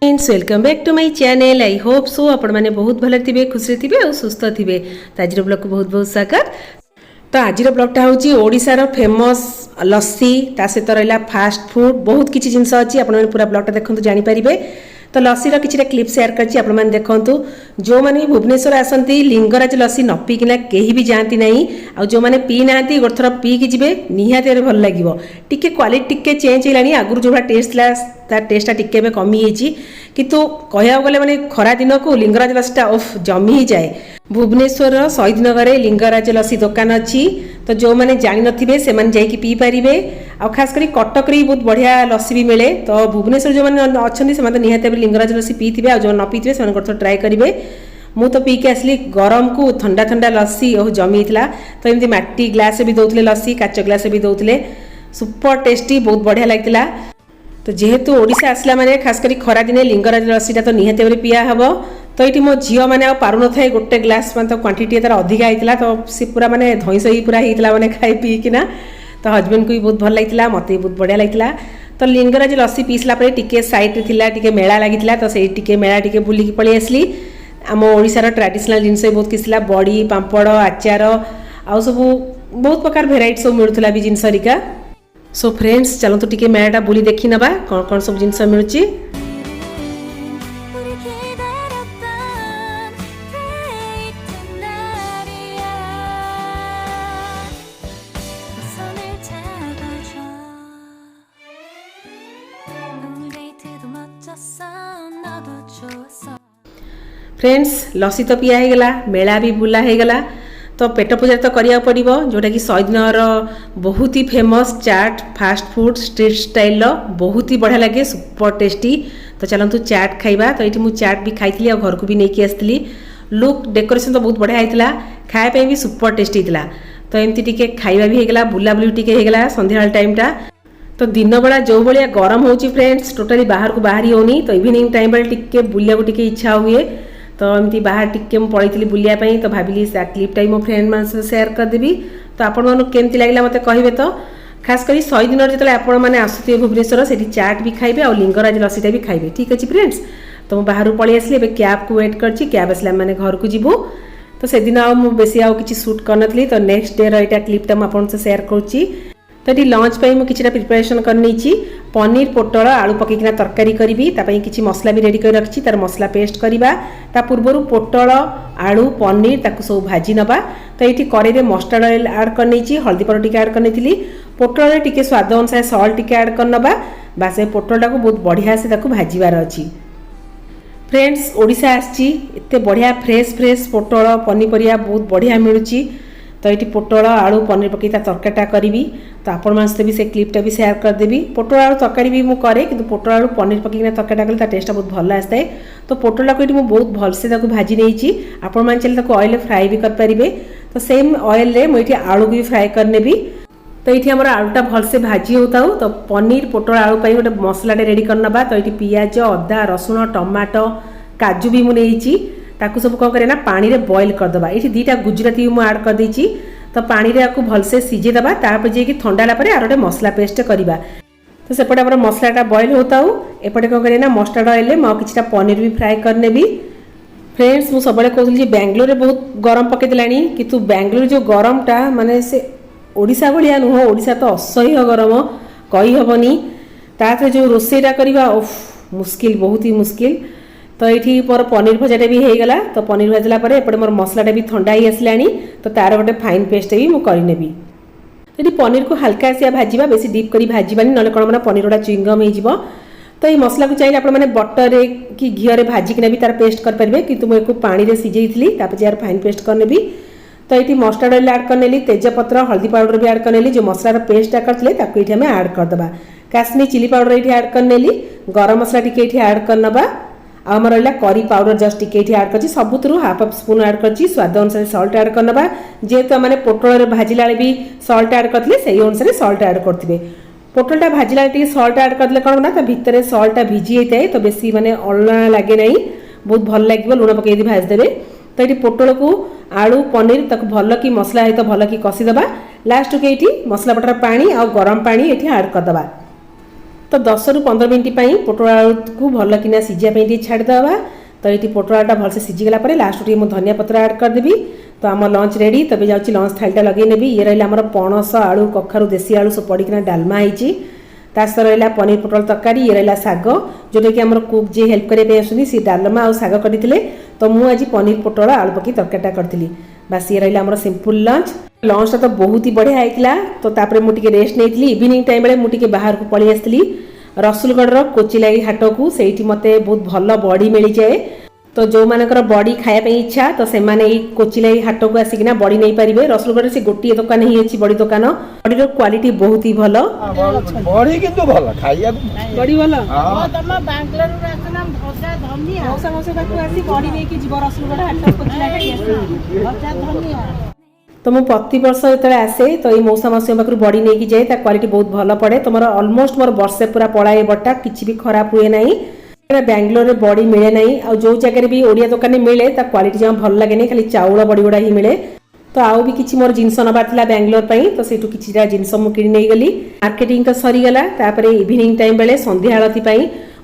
Friends welcome back to my channel. I hope so आपण मैंने बहुत भले थे खुशी थे और सुस्थ थे। तो आज ब्लॉग को बहुत बहुत स्वागत। तो आज ब्लॉगटा हूँ ओडिशार फेमस लस्सी ता सहित रहा फास्ट फूड बहुत किसी जिनस अच्छी आप पूरा ब्लॉगटा देखते जानीपारे। तो लस्सीर किसी क्लिप सेयार कर देखूँ जो मैंने भुवनेश्वर आसती लिंगराज लस्सी न पीकिना कहीं भी जाती ना आ जो मैंने पी ना गोटे थर पीकी जी निहाती भल लगे टी क्वालिटी टी चेंज है आगुरी जो टेस्ट था टेस्टा टी कमी किंतु कह गले मैंने खरा दिन को लिंगराज लस्सीटा उफ जमी ही जाए। भुवनेश्वर शहीद नगर लिंगराज लस्सी दुकान अच्छी तो जो मैंने जानी नथिबे से माने जाइकी पी पारिबे। आ खास करी कटक रे बहुत बढ़िया लस्सी भी मिले। तो भुवनेश्वर जो मैंने अच्छी से निहाती लिंगराज लस्सी पीथिबे आ जो न पीथिबे से गोटे थर ट्राए करेंगे। मु तो पीके आसली गरम को ठंडा ठंडा लस्सी और जमी था। तो एमती माटी ग्लास भी दौले लस्सी काच ग्लास भी दौले सुपर टेस्टी बहुत बढ़िया लगता। तो जेहेतु ओडिशा आसला माने खास करी खरा दिने लिंगराज लस्सीटा तो निहाती भाବରେ पिया हबो। तो ये मो झील मैंने पार न था गोटे ग्लास मैं तो क्वांटिटी तार अधिका होता तो सी पूरा माने धईस ही पूरा होता मैंने खाई पीकिना। तो हजबैंड को भी बहुत भल लगा मत भी बहुत बढ़िया लगा। तो लिंगराज लस्सी पी सारापर टी सैड्रे टी मेला लगी तो से टी मेला टी बुलिकी पलि आसली। आम ओडिशार ट्रेडिशनल जिनस बहुत किसी बड़ी पापड़ आचार आ सब बहुत प्रकार भेराइटी सब मिलूला भी जिनस हरिका। सो फ्रेंड्स चलतु टी मेलाटा बुली देखी नवा कौन कौन सब जिनस मिलूँ। फ्रेंड्स लस्सी तो पिया हो गला मेला भी बुला हो गला। तो पेट पूजा तो करिया पड़िबो जोटा कि शहीद नगर बहुत ही फेमस चाट फास्ट फूड स्ट्रीट स्टाइल बहुत ही बढ़िया लगे सुपर टेस्टी। तो चलतु चाट खाइबा। तो ये मुझे चाट भी खाई और घर को भी नहीं आसती। लुक डेकोरेशन तो बहुत बढ़िया होता खायापी भी सुपर टेस्टी होता। तो एमती टी खाइबा भी होगा बुलाबुली टी होगा संध्या टाइमटा। तो दिन बेला जो भाया गरम हो फ्रेंड्स टोटाली बाहर को बाहरी होनी। तो इवनिंग टाइम बेले टी बुलिया टी इच्छा हुए। तो एमती बाहर टी पड़ी बुलायापी तो भाविली क्लिपटा मो फ्रेंड मान सेयार करदेवी। तो आपण केमती लगे मत कहे। तो खास कर शहीद नगर जो आपण मैंने आसुवे भुवनेश्वर से चाट भी खाइबे और लिंगराज लस्सीटा भी खाइबे। ठीक अच्छे फ्रेंड्स। तो मुझे बाहर पलि आसली कैब को वेट कर कैब आसला मैंने घर को जीवु। तो से दिन बेसी आउ कि सुट करनी। तो नेक्स्ट डे रहा क्लिपटा मुझे सेयार करुच्ची। तो ये लंच पर मुझे प्रिपरेशन कर पनीर पोटल आलू पकईकिना तरकारी करी किसी मसला भी रेडी कर रखी तार मसला पेस्ट करवा। ता पूर्वर पोटल आलू पनीर ताकू सब भाजी नवा। तो ये कड़े मस्टर्ड ऑयल ऐड कर हल्दी पाउडर टी ऐड करनी पोटल टी स्वाद अनुसार सल्ट टी ऐड करनवा। बास पोटलटा को बहुत बढ़िया से भाजबार अच्छी। फ्रेंड्स ओडिशा आसची एते बढ़िया फ्रेश फ्रेश पोटल पनीपरिया बहुत बढ़िया मिलूँ। तो ये पोटल आलू पनीर पकई तरकारीटा करी। तो आपण मान भी से क्लिपटा भी सेयार करदेवी। पोटल आलू तरकारी भी मुझे करे कि पोटल आलू पनीर पकईना तरकारीटा कले टेस्टा बहुत भल आसता है। तो पोटल को ये बहुत भलसे भाजी नहीं आपण मान चले ऑयल फ्राए भी करेंगे। तो सेम ऑयल मुझे आलू भी फ्राए करने। तो ये आम आलूटा भलसे भाजी होता। तो पनीर पोटल आलू पर गोटे मसलाटे रेडी करना। तो ये पियाज अदा रसुण टमाटो काजू भी मुझे ताकू सब कौन करे ना पानी रे बॉईल करदबा। ये दीटा गुजराती मुझे ऐड कर देछि। तो पानी रे आपको भलसे सिझेदबा तापर जे कि ठंडा लापर आर गोटे मसला पेस्ट करवा। तो सेपटे आम मसलाटा बॉईल होता एपटे कौन करे ना मस्टर्ड ऑयल में किसी पनीर भी फ्राए करने। फ्रेंड्स मुझे सब कहूँ बेंगलोर में बहुत गरम पकई देलानी किंतु बेंगलोर जो गरमटा माने से ओडिशा भाया नुह। ओडिशा तो असह्य गरम कही हेनी। ताथे जो रोसईटा करवा मुस्किल बहुत ही मुस्किल। तो ये मोर पनीर भजाटा भी होगला। तो पनीर भाजला एपटे मोर मसलाटा भी ठंडा ही आसला। तो तार गोटे फाइन पेस्ट भी मुझे करनेबी। तो पनीर को हल्का से भाजवा बेसी डीप कर भाजबानी ना कौन मैंने पनीर गुड़ा चुईंगम हो। तो ये मसला को चाहिए आप बटर कि घी भाजिकिना भी तार पेस्ट करेंगे किंतु मुझे पानी में सिझे थी यार फाइन पेस्ट करनेबी। तो ये मस्टर्ड ऑयल ऐड करने तेजपत्र हल्दी पाउडर भी ऐड करने जो मसलार पेस्टा करते ये ऐड करदे। काश्मीरी चिली पाउडर ये ऐड करने गरम मसला टी ऐड करनवा। आम रहा curry powder just T add कर सबुत हाफ हाफ स्पून ऐड कर स्वाद अनुसार सल्ट ऐड करनवा। जेहेतु आम पोटल भाजिला भी सल्ट ऐड करते से अनुसार सल्ट ऐड करेंगे। पोटलटा भाजिला टी सल्ट ऐड करदे कौन ना भितर सल्टा भिजी होता है। तो बेसी माने अल्ला लगे ना बहुत भल लगे लुण पकई भाजदेवे। तो ये पोटल को आलू पनीर तक भल कि मसला सहित भल कि कषिदे लास्ट को ये मसला बटर पानी आ गरम पानी ये ऐड करदे। तो तो 10 रु 15 मिनिट पोटल आलू को भल कि सीझापी छाड़देवा। तो ये पोटल आलूटा भलसे सीझीगला लास्ट टी मुझे धनिया पत्र ऐड करदेवी। तो आम लंच रेडी। तब जाऊँगी लंच थालीटा लगे नेबी। ये रहा आमर पणस आलू कखारू देसी आलू सब पड़ना डालमा होती। सहित रहा पनीर पोटल तरकारी। ये रहा शाग जोटा कि आम कुक जी हेल्प करने सी डालमा और शाग करते। तो मुझे आज पनीर पोटल आलू पकी तरकारीटा करी। बास ये रहा आम सिंपल लंचटा तो बहुत ही बढ़िया होता। तो तापर मुझे रेस्ट नहीं इवनिंग टाइम बेले मुझे बाहर को पलि आसती रसुलगढ़ कोचिलाई हाट को। से मत बहुत भल बड़ी मिल जाए। तो जो मानकर बड़ी खायापी इच्छा तो से कोचिलाई हाट को आसिकिना बड़ी नहीं पारे। रसुलगढ़ से गोटे दुकान ही अच्छी बड़ी दुकान। बड़ी क्वालिटी बहुत ही भल बड़ी किंतु भल खाइया बड़ी भल तम बांग्लोर आसना भजा धनिया मौसा मौसा पाखु आसी बड़ी नहीं कि जीव रसुलगढ़ हाट कोचिलाई भजा धनिया। तो मुझे प्रति वर्ष जो आसे तो ये मौसा मौसी पाखु बड़ी नहीं जाए क्वालिटी बहुत भल पड़े। तो मोर अलमोस्ट मोर वर्षे पूरा पड़ाए बटा किसी भी खराब हुए ना। बैंगलोर में बड़ी मिले ना और जो जगह भी ओडिया दुकान में मिले क्वालिटी जमा भल लगे नहीं खाली चाउल बड़ी गुड़ा ही मिले। तो आउ भी किसी मोर जिनस नबार बैंगलोर तो से किसी जिनस मुझे कि गली मार्केटिंग तो सरीगला। इवनिंग टाइम बेले संध्या आलती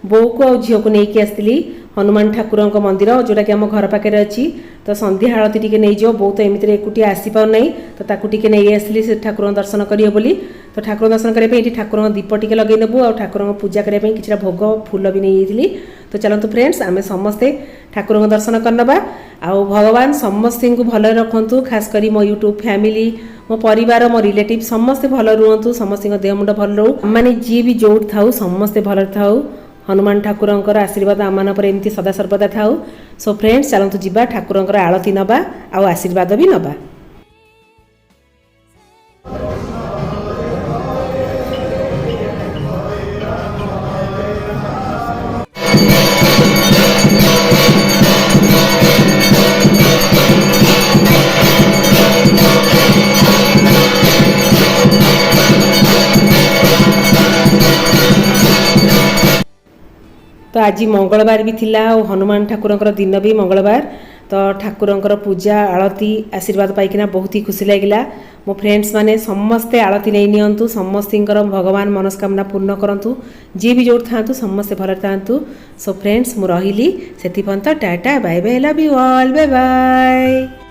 बो को और झील को लेकिन आसती हनुमान ठाकुर मंदिर जोटा कि आम घर पाखे अच्छी। तो संध्या आलती टी नहीं जाओ बो तो एमती एकुटिया आसीपार ना तो ताकू टी नहीं आसली से ठाकुर दर्शन करिए बोली। तो ठाकुर दर्शन करने ठाकुर दीप टी लगे नेबू और ठाकुर पूजा करने कि भोग फूल भी नहीं जाइली। तो चलतु फ्रेंड्स आम समस्ते ठाकुर दर्शन करनबा। आउ भगवान समस्त को भल रखु खासकर मो यूट्यूब फैमिली मो परिवार मो रिलेटिव समस्ते भल रुहतु समस्त देह मुंड भल रो माने जी भी जो थाउ समस्ते भल थाउ। हनुमान ठाकुर आशीर्वाद आम पर एमती सदा सर्वदा थाउ। सो फ्रेंड्स चलतु जीवा ठाकुर आलती नबा आउ आशीर्वाद भी नबा। तो आज मंगलवार भी थिला और हनुमान ठाकुर दिन भी मंगलवार। तो ठाकुर पूजा आलती आशीर्वाद पाइकिना बहुत ही खुशी लगिला। मो फ्रेंड्स माने समस्ते आलती नहीं नियंतु समस्त भगवान मनस्कामना पूर्ण करंतु जी भी जोड़ था समस्ते भल था। सो फ्रेंड्स मु रही से tata bye bye love you all bye bye.